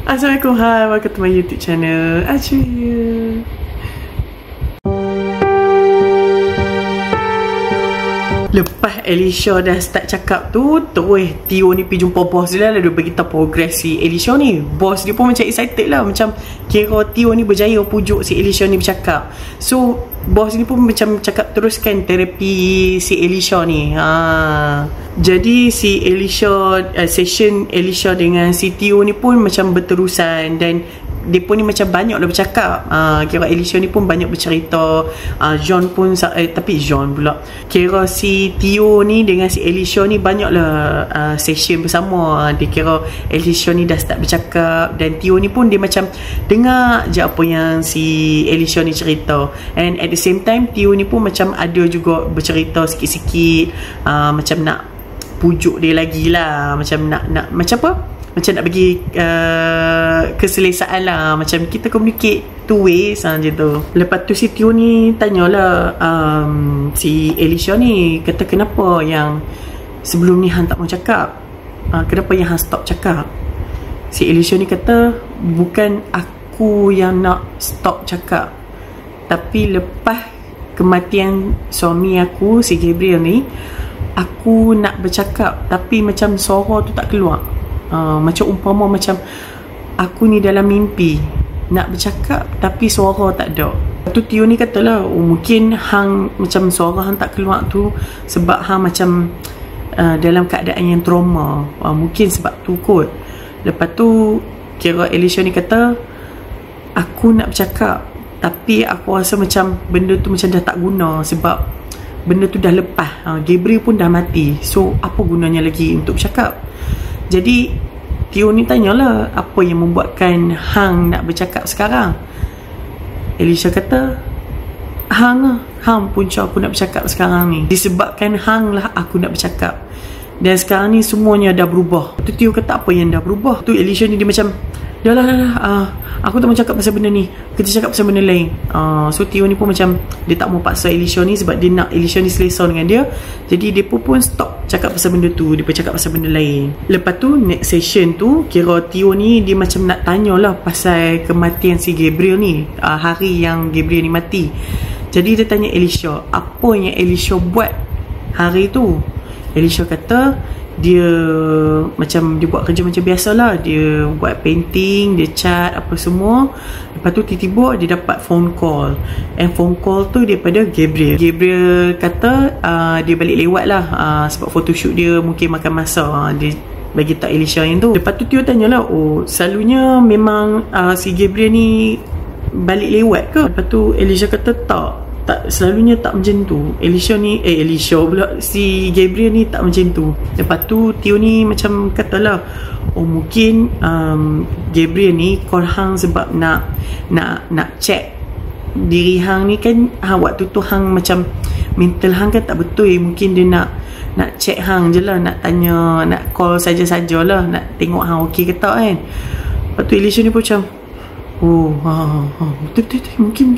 Assalamualaikum, hai, welcome to my YouTube channel. Acuy. Lepas Alicia dah start cakap tu, terus Tio ni pergi jumpa bos dia lah. Dia beritahu progress si Alicia ni. Bos dia pun macam excited lah, macam kira Tio ni berjaya pujuk si Alicia ni bercakap. So bos ni pun macam cakap teruskan terapi si Alicia ni. Jadi si Alicia, session Alicia dengan si Tio ni pun macam berterusan. Dan dia pun ni macam banyak dah bercakap. Kira Alicia ni pun banyak bercerita. John pun tapi John pula, kira si Tio ni dengan si Alicia ni banyak lah session bersama. Dia kira Alicia ni dah start bercakap, dan Tio ni pun dia macam dengar je apa yang si Alicia ni cerita. And at the same time Tio ni pun macam ada juga bercerita sikit-sikit, macam nak pujuk dia lagi lah, macam nak macam apa, macam nak bagi keselesaan lah, macam kita communicate two ways je tu. Lepas tu si Tio ni tanyalah si Alicia ni, kata kenapa yang sebelum ni hang tak mau cakap, kenapa yang hang stop cakap. Si Alicia ni kata bukan aku yang nak stop cakap, tapi lepas kematian suami aku si Gabriel ni, aku nak bercakap tapi macam suara tu tak keluar. Macam umpama macam aku ni dalam mimpi nak bercakap tapi suara tak ada. Tu Tio ni katalah, mungkin hang macam suara hang tak keluar tu sebab hang macam dalam keadaan yang trauma, mungkin sebab tu kot. Lepas tu kira Alicia ni kata aku nak bercakap tapi aku rasa macam benda tu macam dah tak guna, sebab benda tu dah lepas. Gabriel pun dah mati, so apa gunanya lagi untuk bercakap. Jadi Tio ni tanyalah, apa yang membuatkan hang nak bercakap sekarang. Alicia kata hang punca aku nak bercakap sekarang ni, disebabkan hang lah aku nak bercakap. Dan sekarang ni semuanya dah berubah. Tu Tio kata apa yang dah berubah. Tu Alicia ni dia macam dah lah, aku tak mau cakap pasal benda ni, kita cakap pasal benda lain. So Tio ni pun macam dia tak mau paksa Alicia ni, sebab dia nak Alicia ni selesa dengan dia. Jadi dia pun stop cakap pasal benda tu, dia pun cakap pasal benda lain. Lepas tu next session tu, kira Tio ni dia macam nak tanyalah pasal kematian si Gabriel ni, hari yang Gabriel ni mati. Jadi dia tanya Alicia, apa yang Alicia buat hari tu. Alicia kata dia macam dia buat kerja macam biasalah, dia buat painting, dia cat apa semua. Lepas tu tiba-tiba dia dapat phone call, and phone call tu daripada Gabriel. Gabriel kata dia balik lewat lah, sebab photoshoot dia mungkin makan masa. Dia bagi tak Alicia yang tu. Lepas tu Tio tanyalah, oh selalunya memang si Gabriel ni balik lewat ke? Lepas tu Alicia kata tak, selalunya tak macam tu. Alicia pula, si Gabriel ni tak macam tu. Lepas tu Tio ni macam katalah, oh mungkin Gabriel ni call hang sebab nak check diri hang ni kan. Waktu tu hang macam mental hang kan tak betul, mungkin dia nak check hang je lah, nak tanya, nak call saja-sajalah, nak tengok hang okey ke tak kan. Lepas tu Alicia ni pun macam betul, mungkin.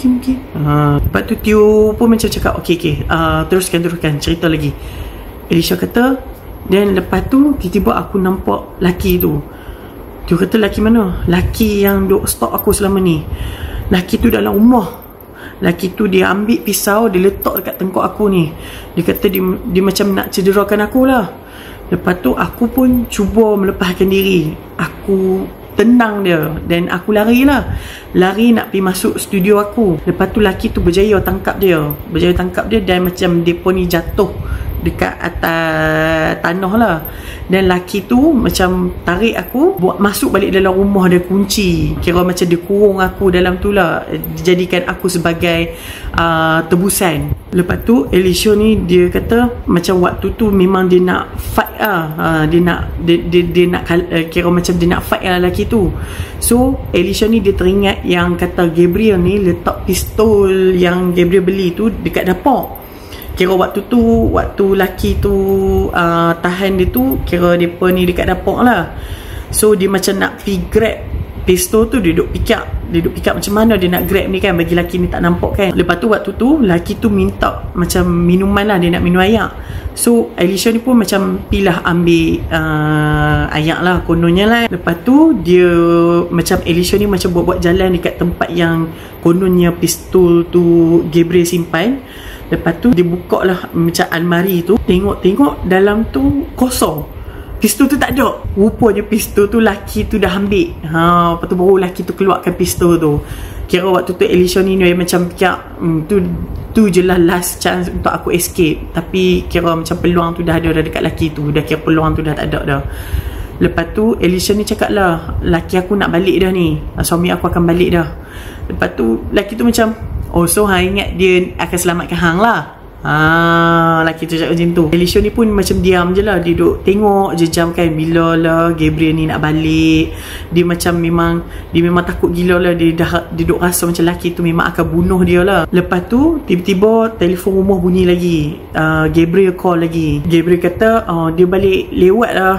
Lepas tu Tio pun macam cakap okay, teruskan cerita lagi. Alicia kata, dan lepas tu tiba-tiba aku nampak laki tu. Tio kata laki mana? Laki yang duk stalk aku selama ni. Laki tu dalam rumah. Laki tu dia ambil pisau, dia letak dekat tengkuk aku ni. Dia kata dia macam nak cederakan aku lah. Lepas tu aku pun cuba melepaskan diri. Aku tenang dia, dan aku lari nak pergi masuk studio aku. Lepas tu laki tu berjaya tangkap dia, dan macam dia pun ni jatuh dekat atas tanah lah. Dan laki tu macam tarik aku buat masuk balik dalam rumah, dia kunci, kira macam dia kurung aku dalam tu lah, jadikan aku sebagai tebusan. Lepas tu Alicia ni dia kata macam waktu tu memang dia nak fight dia nak kira macam dia nak fight lelaki tu. So Alicia ni dia teringat yang kata Gabriel ni letak pistol yang Gabriel beli tu dekat dapur. Kira waktu laki tu tahan dia tu, kira depa ni dekat dapur lah. So dia macam nak pergi grab pistol tu dia duduk pikap macam mana dia nak grab ni kan, bagi laki ni tak nampak kan. Lepas tu waktu tu laki tu minta macam minuman lah, dia nak minum ayak. So Alicia ni pun macam pilah ambil ayak lah kononnya lah. Lepas tu dia macam Alicia ni macam buat-buat jalan dekat tempat yang kononnya pistol tu Gabriel simpan. Lepas tu dia buka lah macam almari tu, tengok dalam tu kosong, pistol tu tak ada. Rupanya pistol tu laki tu dah ambil. Lepas tu baru laki tu keluarkan pistol tu. Kira waktu tu Alicia ni macam fikir tu je lah last chance untuk aku escape. Tapi kira macam peluang tu dah ada dah dekat laki tu. Dah kira peluang tu dah tak ada dah. Lepas tu Alicia ni cakap lah, laki aku nak balik dah ni, suami aku akan balik dah. Lepas tu laki tu macam, oh so hang ingat dia akan selamatkan hang lah. Laki tu cakap macam tu. Alicia ni pun macam diam je lah. Dia duduk tengok je jam kan, bila lah Gabriel ni nak balik. Dia memang takut gila lah. Dia duduk rasa macam laki tu memang akan bunuh dia lah. Lepas tu tiba-tiba telefon rumah bunyi lagi. Gabriel call lagi. Gabriel kata dia balik lewat lah,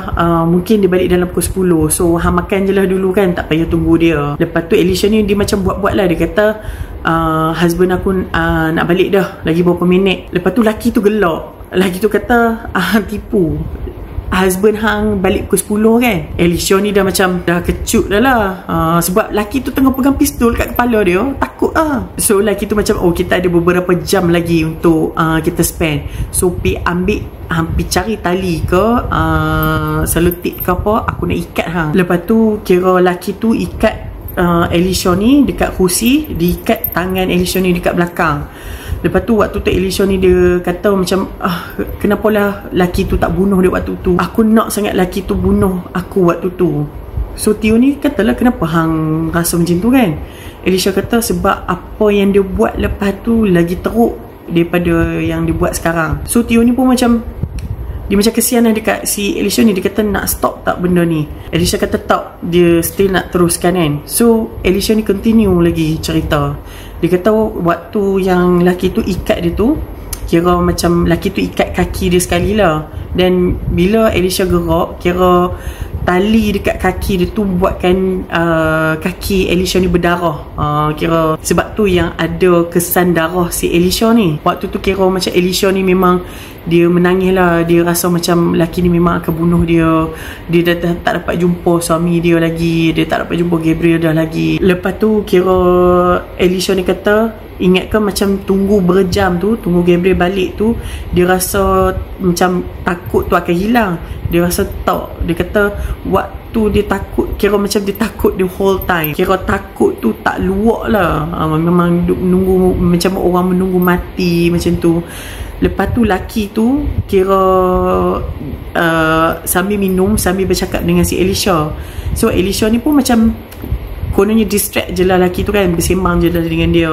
mungkin dia balik dalam pukul 10. So hang makan je lah dulu kan, tak payah tunggu dia. Lepas tu Alicia ni dia macam buat-buat lah. Dia kata husband aku nak balik dah, lagi berapa minit. Lepas tu laki tu gelak. Laki tu kata tipu, husband hang balik pukul 10 kan. Alicia ni dah macam dah kecut dah lah, sebab laki tu tengah pegang pistol kat kepala dia. Takut lah. So laki tu macam, kita ada beberapa jam lagi untuk kita spend. So ambil cari tali ke selotip ke apa, aku nak ikat hang. Lepas tu kira laki tu ikat Alicia ni dekat kursi, diikat tangan Alicia ni dekat belakang. Lepas tu waktu tu Alicia ni dia kata macam, kenapalah laki tu tak bunuh dia waktu tu, aku nak sangat laki tu bunuh aku waktu tu. So Tio ni katalah, kenapa hang rasa macam tu kan. Alicia kata sebab apa yang dia buat lepas tu lagi teruk daripada yang dia buat sekarang. So Tio ni pun macam, dia macam kesian lah dekat si Alicia ni. Dia kata nak stop tak benda ni. Alicia kata tak, dia still nak teruskan kan. So Alicia ni continue lagi cerita. Dia kata waktu yang laki tu ikat dia tu, kira macam laki tu ikat kaki dia sekali lah. Dan bila Alicia gerak, kira tali dekat kaki dia tu buatkan kaki Alicia ni berdarah. Kira sebab tu yang ada kesan darah si Alicia ni. Waktu tu kira macam Alicia ni memang dia menangis lah. Dia rasa macam laki ni memang akan bunuh dia. Dia dah tak dapat jumpa suami dia lagi. Dia tak dapat jumpa Gabriel dah lagi. Lepas tu kira Alicia ni kata, ingat ke macam tunggu berjam tu, tunggu Gabriel balik tu, dia rasa macam takut tu akan hilang. Dia rasa tak. Dia kata waktu dia takut, kira macam dia takut the whole time. Kira takut tu tak luak lah. Memang menunggu macam orang menunggu mati macam tu. Lepas tu laki tu kira sambil minum, sambil bercakap dengan si Alicia. So Alicia ni pun macam kononnya distract je lah laki tu kan, bersembang je lah dengan dia.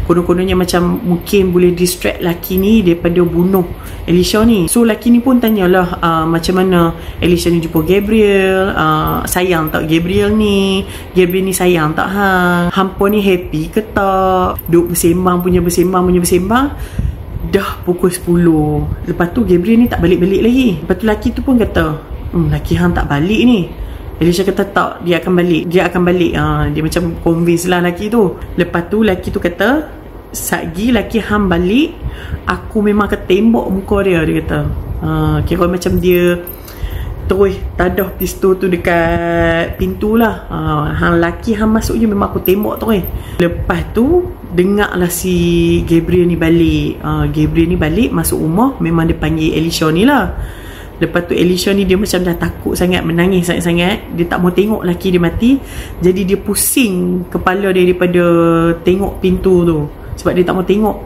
Kononnya macam mungkin boleh distract laki ni daripada bunuh Alicia ni. So laki ni pun tanyalah macam mana Alicia ni jumpa Gabriel, sayang tak Gabriel ni sayang tak hang, hampa ni happy ke tak. Duk bersembang. Dah pukul 10. Lepas tu Gabriel ni tak balik-balik lagi. Lepas tu laki tu pun kata, laki hang tak balik ni. Alicia kata tak, dia akan balik. Dia macam convince lah laki tu. Lepas tu laki tu kata, satgi laki hang balik, aku memang akan tembak muka dia. Dia kata kira macam dia terus tadah pistol tu dekat pintu lah. Hang laki hang masuk je, memang aku tembak terus. Lepas tu dengarlah si Gabriel ni balik. Gabriel ni balik masuk rumah, memang dia panggil Alicia ni lah. Lepas tu Alicia ni dia macam dah takut sangat, menangis sangat-sangat. Dia tak mau tengok laki dia mati. Jadi dia pusing kepala dia daripada tengok pintu tu, sebab dia tak mau tengok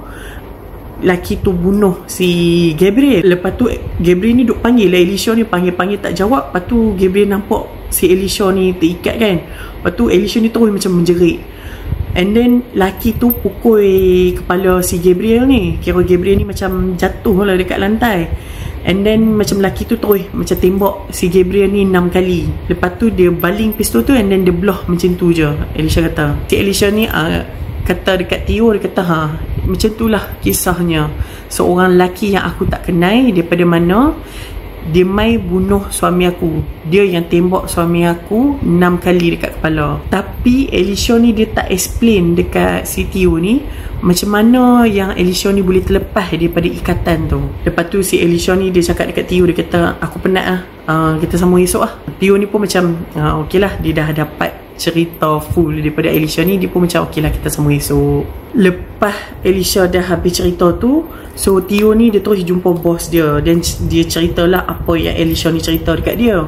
laki tu bunuh si Gabriel. Lepas tu Gabriel ni duk panggil lah Alicia ni, panggil tak jawab. Lepas tu Gabriel nampak si Alicia ni terikat kan. Lepas tu Alicia ni terus macam menjerit. And then laki tu pukul kepala si Gabriel ni. Kira Gabriel ni macam jatuh lah dekat lantai. And then macam laki tu terus macam tembak si Gabriel ni 6 kali. Lepas tu dia baling pistol tu, and then dia belah macam tu je. Alicia kata, si Alicia ni kata dekat Tio, dia kata macam tu lah kisahnya. Seorang lelaki yang aku tak kenal daripada mana, dia mai bunuh suami aku. Dia yang tembak suami aku 6 kali dekat kepala. Tapi Elisha ni dia tak explain dekat si Tio ni macam mana yang Elisha ni boleh terlepas daripada ikatan tu. Lepas tu si Elisha ni dia cakap dekat Tio, dia kata aku penat lah, kita sambung esok lah. Tio ni pun macam okey lah, dia dah dapat cerita full daripada Elisha ni. Dia pun macam okey lah, kita sambung esok. Lepas Elisha dah habis cerita tu, so Tio ni dia terus jumpa bos dia, dan dia ceritalah apa yang Elisha ni cerita dekat dia.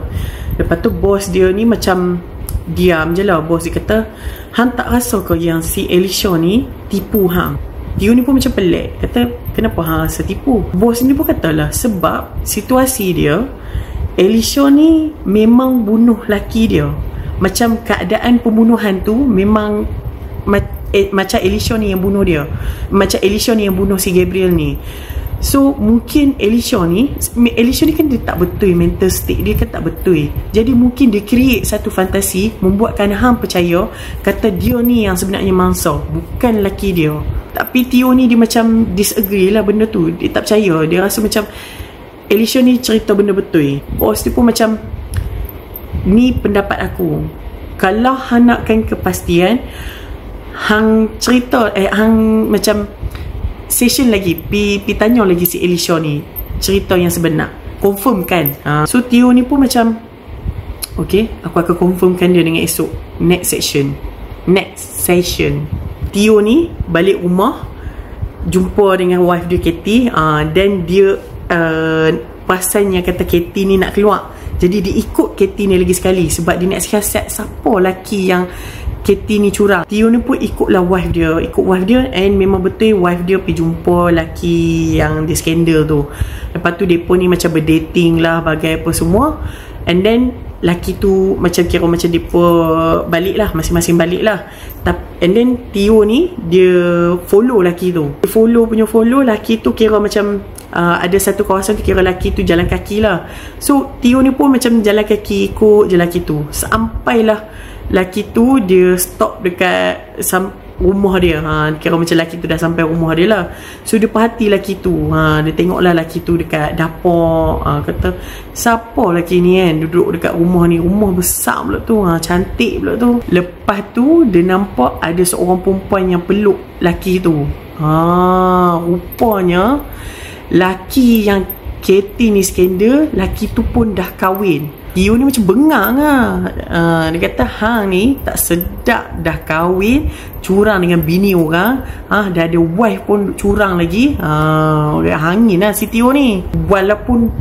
Lepas tu bos dia ni macam diam je lah. Bos dia kata, hang tak rasa ke yang si Elisha ni tipu hang? Tio ni pun macam pelik, kata kenapa hang rasa tipu? Bos ni pun katalah sebab situasi dia, Elisha ni memang bunuh laki dia. Macam keadaan pembunuhan tu memang macam Elisha ni yang bunuh dia, macam Elisha ni yang bunuh si Gabriel ni. So mungkin Elisha ni kan dia tak betul, mental state dia kan tak betul. Jadi mungkin dia create satu fantasi membuatkan hang percaya kata dia ni yang sebenarnya mangsa, bukan laki dia. Tapi Tio ni dia macam disagree lah benda tu. Dia tak percaya, dia rasa macam Elisha ni cerita benda betul. Bos dia pun macam, ni pendapat aku, kalau hang nakkan kepastian, hang cerita hang macam session lagi, pi tanya lagi si Elisha ni cerita yang sebenar, confirm kan. So Tio ni pun macam okay, aku akan confirmkan dia dengan esok, next session. Tio ni balik rumah, jumpa dengan wife dia Katie, dan dia perasan yang kata Katie ni nak keluar. Jadi dia ikut Katie ni lagi sekali sebab dia nak siasat siapa lelaki yang Katie ni curang. Tio ni pun ikutlah wife dia, and memang betul wife dia pergi jumpa lelaki yang dia skandal tu. Lepas tu mereka ni macam berdating lah, bagai apa semua. And then lelaki tu macam kira macam mereka balik lah, masing-masing balik lah. And then Tio ni dia follow lelaki tu, dia follow lelaki tu, kira macam ada satu kawasan tu kira lelaki tu jalan kaki lah. So Tio ni pun macam jalan kaki ikut je lelaki tu, sampailah lelaki tu dia stop dekat rumah dia. Kira macam lelaki tu dah sampai rumah dia lah. So dia perhati lelaki tu, dia tengoklah lelaki tu dekat dapur. Kata siapa lelaki ni kan duduk dekat rumah ni, rumah besar pula tu, cantik pula tu. Lepas tu dia nampak ada seorang perempuan yang peluk lelaki tu. Rupanya laki yang Katie ni skandal, laki tu pun dah kahwin. Tio ni macam bengang lah. Dia kata hang ni tak sedap, dah kahwin, curang dengan bini orang, dah ada wife pun curang lagi. Hangin lah si Tio ni. Walaupun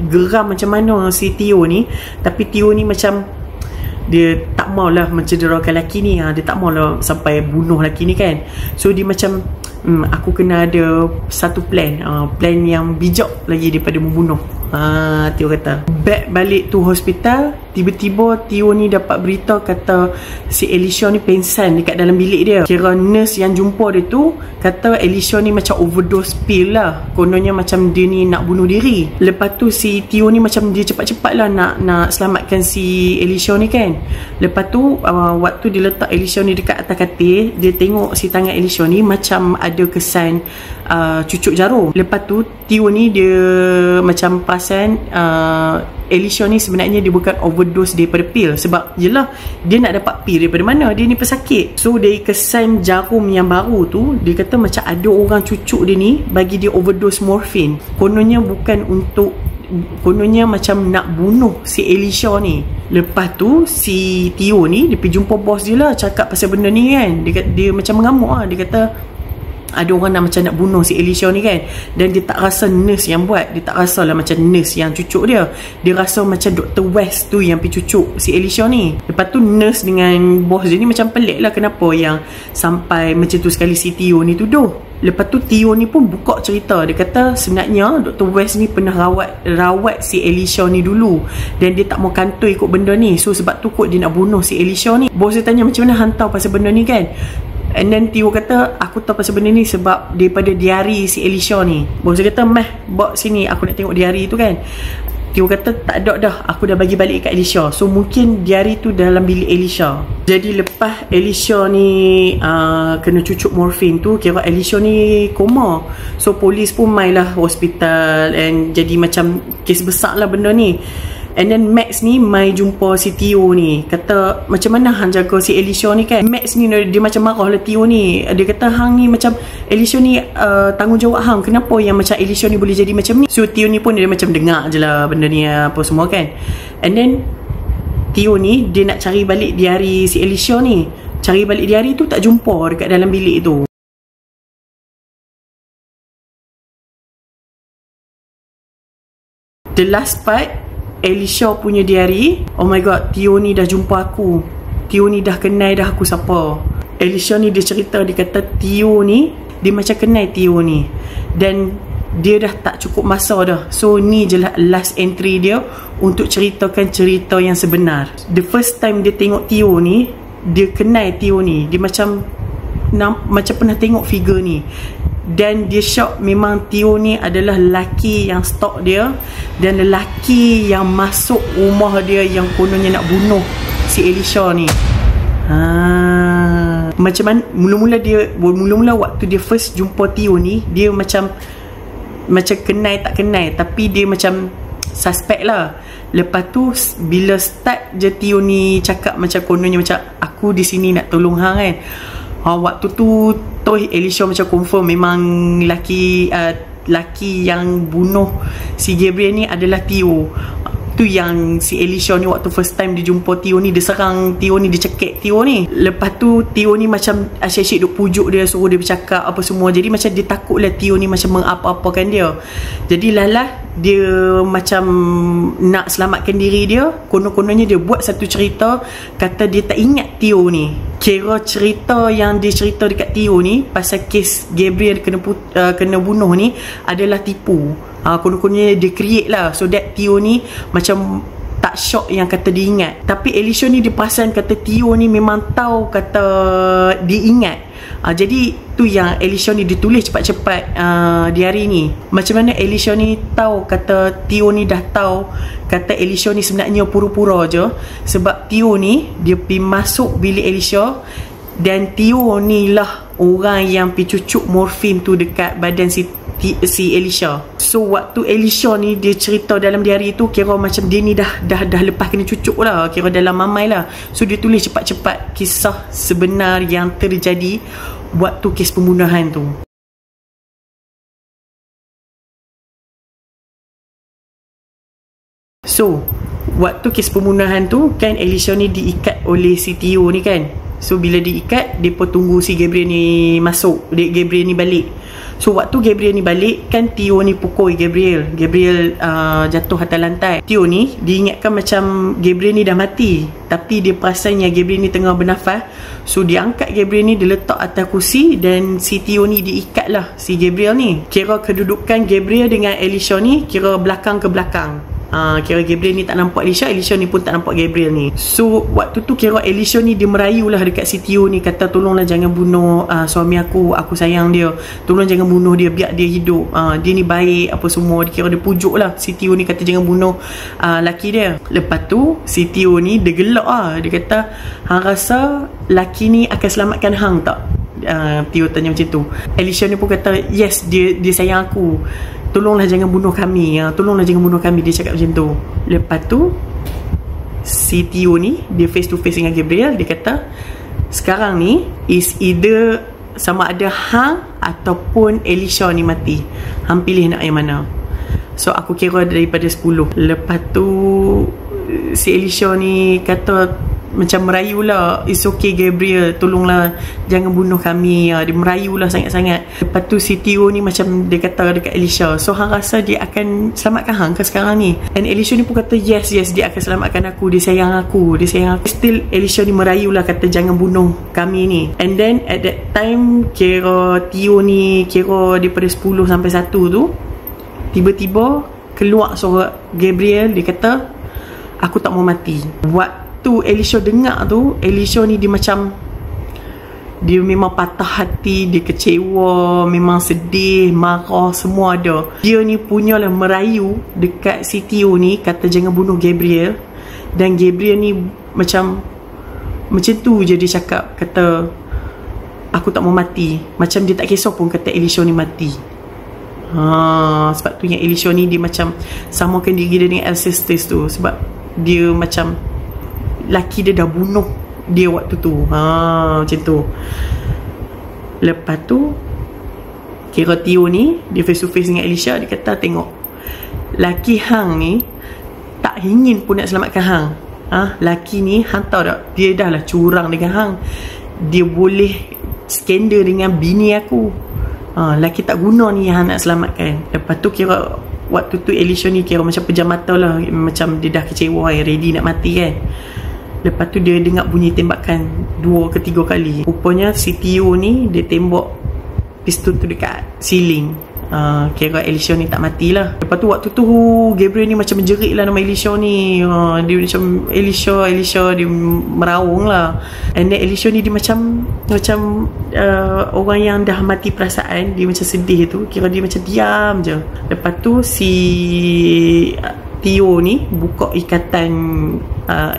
geram macam mana si Tio ni, tapi Tio ni macam dia tak maulah mencederakan lelaki ni. Dia tak maulah sampai bunuh lelaki ni kan. So dia macam aku kena ada satu plan yang bijak lagi daripada membunuh. Tio kata back balik tu hospital, tiba-tiba Tio ni dapat berita kata si Elisha ni pengsan dekat dalam bilik dia. Kira nurse yang jumpa dia tu kata Elisha ni macam overdose pill lah, kononnya macam dia ni nak bunuh diri. Lepas tu si Tio ni macam dia cepat-cepat lah nak selamatkan si Elisha ni kan. Lepas tu waktu dia letak Elisha ni dekat atas katil, dia tengok si tangan Elisha ni macam ada kesan cucuk jarum. Lepas tu Tio ni dia macam perasan Elisha ni sebenarnya dia bukan overdose daripada pil. Sebab yelah, dia nak dapat pil daripada mana? Dia ni pesakit. So dari kesan jarum yang baru tu, dia kata macam ada orang cucuk dia ni bagi dia overdose morfin. Kononnya macam nak bunuh si Elisha ni. Lepas tu si Tio ni dia pergi jumpa bos dia lah, cakap pasal benda ni kan. Dia macam mengamuk lah. Dia kata ada orang nak bunuh si Elisha ni kan. Dan dia tak rasa nurse yang buat, dia tak rasa lah macam nurse yang cucuk dia. Dia rasa macam Dr. West tu yang pergi cucuk si Elisha ni. Lepas tu nurse dengan bos dia ni macam pelik lah kenapa yang sampai macam tu sekali si Tio ni tuduh. Lepas tu Tio ni pun buka cerita. Dia kata sebenarnya Dr. West ni pernah rawat si Elisha ni dulu, dan dia tak mau kantoi ikut benda ni. So sebab tu kot dia nak bunuh si Elisha ni. Bos dia tanya macam mana hantar pasal benda ni kan. And then Tio kata aku tahu pasal benda ni sebab daripada diari si Elisha ni. Bos dia kata bawa sini aku nak tengok diari tu kan. Tio kata tak ada dah, aku dah bagi balik kat Alicia. So mungkin diari tu dalam bilik Alicia. Jadi lepas Alicia ni kena cucuk morfin tu, kira Alicia ni koma. So polis pun mai lah hospital, and jadi macam kes besar lah benda ni. And then Max ni mai jumpa si Tio ni, kata macam mana hang jaga si Alicia ni kan. Max ni dia macam marah lah Tio ni. Dia kata hang ni macam Alicia ni tanggungjawab hang, kenapa yang macam Alicia ni boleh jadi macam ni. So Tio ni pun dia macam dengar je lah benda ni apa semua kan. And then Tio ni dia nak cari balik diari si Alicia ni. Cari balik diari tu tak jumpa dekat dalam bilik tu. The last part, Alicia punya diary. Oh my god, Tio ni dah jumpa aku. Tio ni dah kenal dah aku siapa. Alicia ni dia cerita, dia kata Tio ni, dia macam kenal Tio ni, dan dia dah tak cukup masa dah. So ni je lah last entry dia untuk ceritakan cerita yang sebenar. The first time dia tengok Tio ni, dia kenal Tio ni, dia macam pernah tengok figure ni. Dan dia shock, memang Tio ni adalah lelaki yang stalk dia, dan lelaki yang masuk rumah dia yang kononnya nak bunuh si Alicia ni. Macam mana mula-mula waktu dia first jumpa Tio ni, dia macam kenal tak kenal, tapi dia macam suspect lah. Lepas tu bila start je Tio ni cakap macam kononnya macam aku di sini nak tolong hang kan. Waktu tu Alicia macam confirm memang laki yang bunuh si Gabriel ni adalah Tio. Tu yang si Alicia ni waktu first time dia jumpa Tio ni, dia serang Tio ni, dia cekik Tio ni. Lepas tu Tio ni macam asyik-asyik duk pujuk dia, suruh dia bercakap apa semua. Jadi macam dia takut lah Tio ni macam mengapa-apakan dia. Jadi lalah dia macam nak selamatkan diri dia. Konon-kononnya dia buat satu cerita, kata dia tak ingat Tio ni. Kira cerita yang dia cerita dekat Tio ni pasal kes Gabriel kena bunuh ni adalah tipu. Konon-kononnya dia create lah, so that Tio ni macam tak shock yang kata dia ingat. Tapi Alicia ni dia perasan kata Tio ni memang tahu kata dia ingat. Jadi tu yang Alicia ni ditulis cepat-cepat diari ni. Macam mana Alicia ni tahu kata Tio ni dah tahu kata Alicia ni sebenarnya pura-pura je. Sebab Tio ni dia pergi masuk bilik Alicia, dan Tio ni lah orang yang pergi cucuk morfin tu dekat badan si Alicia. So waktu Alicia ni dia cerita dalam diari tu, kira macam dia ni dah lepas kena cucuk lah, kira dalam mamai lah. So dia tulis cepat-cepat kisah sebenar yang terjadi waktu kes pembunuhan tu. So waktu kes pembunuhan tu kan, Alicia ni diikat oleh si Tio ni kan. So bila diikat, dia pun tunggu si Gabriel ni masuk, Gabriel ni balik. So waktu Gabriel ni balik kan, Tio ni pukul Gabriel jatuh atas lantai. Tio ni diingatkan macam Gabriel ni dah mati, tapi dia perasan yang Gabriel ni tengah bernafas. So dia angkat Gabriel ni, dia letak atas kursi, dan si Tio ni diikat lah si Gabriel ni. Kira kedudukan Gabriel dengan Alicia ni kira belakang ke belakang. Kira Gabriel ni tak nampak Alicia ni pun tak nampak Gabriel ni. So waktu tu kira Alicia ni dia merayu lah dekat si Tio ni, kata tolonglah jangan bunuh suami aku sayang dia, tolong jangan bunuh dia, biar dia hidup, dia ni baik apa semua. Dia kira dia pujuk lah si Tio ni, kata jangan bunuh laki dia. Lepas tu si Tio ni dia gelak lah, dia kata hang rasa laki ni akan selamatkan hang tak? Tio tanya macam tu. Alicia ni pun kata yes, dia sayang aku, tolonglah jangan bunuh kami, tolonglah jangan bunuh kami, dia cakap macam tu. Lepas tu si Tio ni dia face to face dengan Gabriel, dia kata sekarang ni is either sama ada hang ataupun Alicia ni mati, hang pilih nak yang mana. So aku kira daripada 10. Lepas tu si Alicia ni kata macam merayu lah, it's okay Gabriel, tolonglah jangan bunuh kami. Dia merayu lah sangat-sangat. Lepas tu si Tio ni macam dia kata dekat Alicia, so hang rasa dia akan selamatkan hang ke sekarang ni? And Alicia ni pun kata yes dia akan selamatkan aku, dia sayang aku. Still Alicia ni merayu lah, kata jangan bunuh kami ni. And then at that time kira Tio ni kira daripada 10 sampai 1 tu, tiba-tiba keluar suara Gabriel, dia kata aku tak mau mati. Waktu Alicia dengar tu, Alicia ni dia macam Dia memang patah hati, dia kecewa, memang sedih, marah, semua ada. Dia ni punyalah merayu dekat si Tio ni, kata jangan bunuh Gabriel. Dan Gabriel ni macam tu je dia cakap, kata aku tak mau mati. Macam dia tak kisah pun kata Elisha ni mati. Sebab tu yang Elisha ni dia macam samakan diri dia dengan Alcestis tu. Sebab dia macam laki dia dah bunuh dia waktu tu. Macam tu. Lepas tu kira Tio ni dia face to face dengan Elisha. Dia kata tengok, laki hang ni tak ingin pun nak selamatkan hang. Laki ni hang tahu tak, dia dah lah curang dengan hang. Dia boleh skandal dengan bini aku. Laki tak guna ni yang hang nak selamatkan. Lepas tu kira waktu tu Elisha ni kira macam pejam mata lah. Macam dia dah kecewa, ready nak mati kan. Lepas tu dia dengar bunyi tembakan 2 ke 3 kali. Rupanya si Tio ni dia tembak pistol tu dekat ceiling. Kira Elisha ni tak matilah. Lepas tu waktu tu Gabriel ni macam menjerit lah nama Elisha ni. Dia macam Elisha dia meraung lah. And then Elisha ni dia macam orang yang dah mati perasaan. Dia macam sedih tu. Kira dia macam diam je. Lepas tu si Tio ni buka ikatan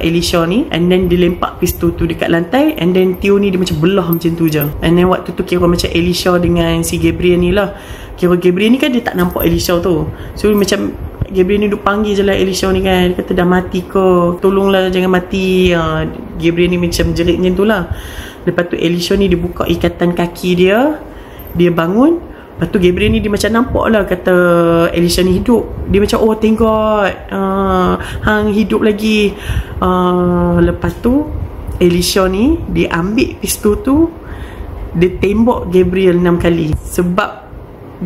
Elisha ni, and then dia lempak pistol tu dekat lantai, and then Tio ni dia macam belah macam tu je. And then waktu tu kira macam Elisha dengan si Gabriel ni lah. Kira Gabriel ni kan dia tak nampak Elisha tu, so macam Gabriel ni duk panggil je lah Elisha ni kan. Dia kata dah mati ke, tolonglah jangan mati. Gabriel ni macam jerit macam tu lah. Lepas tu Elisha ni dia buka ikatan kaki dia, dia bangun. Lepas tu Gabriel ni dia macam nampak lah kata Elisha ni hidup. Dia macam oh thank God, hang hidup lagi. Lepas tu Elisha ni dia ambil pistol tu, dia tembak Gabriel 6 kali. Sebab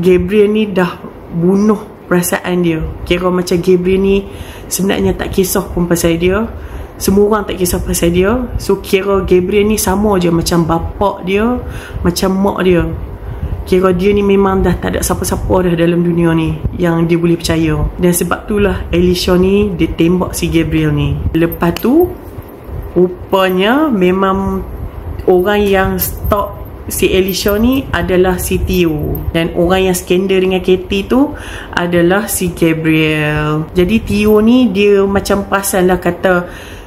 Gabriel ni dah bunuh perasaan dia. Kira macam Gabriel ni sebenarnya tak kisah pun pasal dia. Semua orang tak kisah pasal dia. So kira Gabriel ni sama je macam bapak dia, macam mak dia. Kira dia ni memang dah tak ada siapa-siapa dah dalam dunia ni yang dia boleh percaya. Dan sebab itulah Elisha ni dia tembak si Gabriel ni. Lepas tu rupanya memang orang yang stop si Elisha ni adalah si Tio. Dan orang yang skandal dengan Katie tu adalah si Gabriel. Jadi Tio ni dia macam perasan lah kata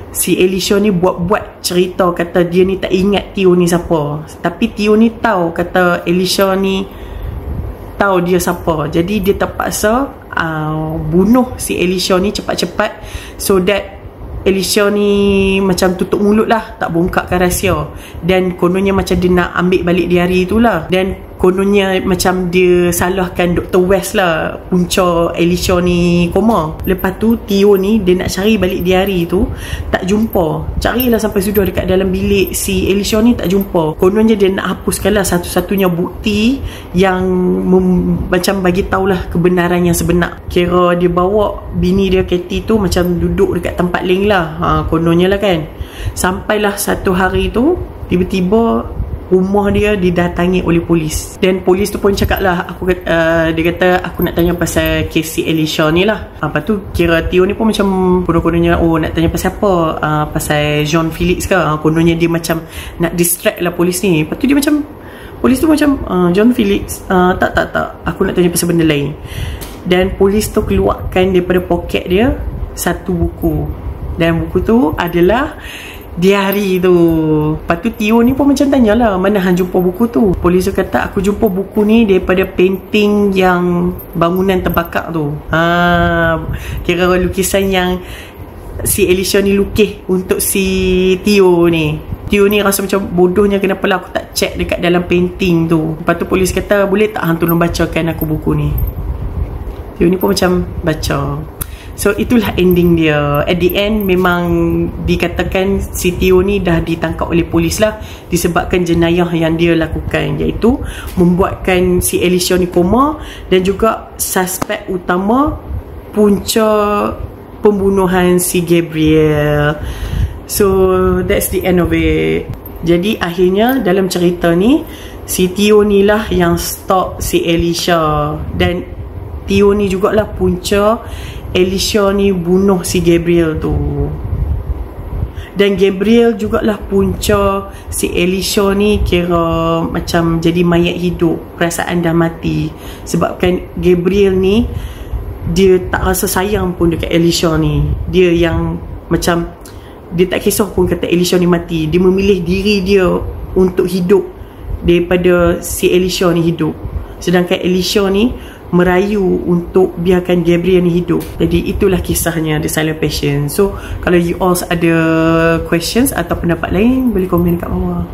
si Elisha ni buat-buat cerita kata dia ni tak ingat Tio ni siapa. Tapi Tio ni tahu kata Elisha ni tahu dia siapa. Jadi dia terpaksa bunuh si Elisha ni cepat-cepat, so that Elisha ni macam tutup mulut lah, tak bongkarkan rahsia. Dan kononnya macam dia nak ambil balik di hari itulah. Dan kononnya macam dia salahkan Dr. West lah punca Elisha ni koma. Lepas tu Tio ni dia nak cari balik di hari tu, tak jumpa. Carilah sampai sudah dekat dalam bilik si Elisha ni, tak jumpa. Kononnya dia nak hapuskan lah satu-satunya bukti yang macam bagi tahulah kebenaran yang sebenar. Kira dia bawa bini dia Katie tu macam duduk dekat tempat lain lah, kononnya lah kan. Sampailah satu hari tu tiba-tiba rumah dia didatangi oleh polis. Dan polis tu pun cakap lah, dia kata aku nak tanya pasal kes si Elisha ni lah. Lepas tu kira Tio ni pun macam kononnya oh nak tanya pasal apa, pasal John Felix ke. Kononnya dia macam nak distract lah polis ni. Lepas tu dia macam polis tu macam John Felix, tak aku nak tanya pasal benda lain. Dan polis tu keluarkan daripada poket dia satu buku. Dan buku tu adalah diari tu. Lepas tu Tio ni pun macam tanyalah, mana hang jumpa buku tu? Polis tu kata aku jumpa buku ni daripada painting yang bangunan terbakar tu. Kira lukisan yang si Elisha ni lukis untuk si Tio ni. Tio ni rasa macam bodohnya kenapa lah aku tak check dekat dalam painting tu. Lepas tu polis kata boleh tak hang tolong bacakan aku buku ni. Tio ni pun macam baca. So itulah ending dia. At the end memang dikatakan si Tio ni dah ditangkap oleh polis lah, disebabkan jenayah yang dia lakukan, iaitu membuatkan si Elisha ni koma, dan juga suspek utama punca pembunuhan si Gabriel. So that's the end of it. Jadi akhirnya dalam cerita ni si Tio ni lah yang stop si Elisha, dan Tio ni jugalah punca Elisha ni bunuh si Gabriel tu. Dan Gabriel jugalah punca si Elisha ni kira macam jadi mayat hidup, perasaan dah mati. Sebabkan Gabriel ni dia tak rasa sayang pun dekat Elisha ni. Dia yang macam dia tak kisah pun kata Elisha ni mati. Dia memilih diri dia untuk hidup daripada si Elisha ni hidup. Sedangkan Elisha ni merayu untuk biarkan Gabriel ni hidup. Jadi itulah kisahnya The Silent Passion. So kalau you all ada questions atau pendapat lain, boleh komen kat bawah.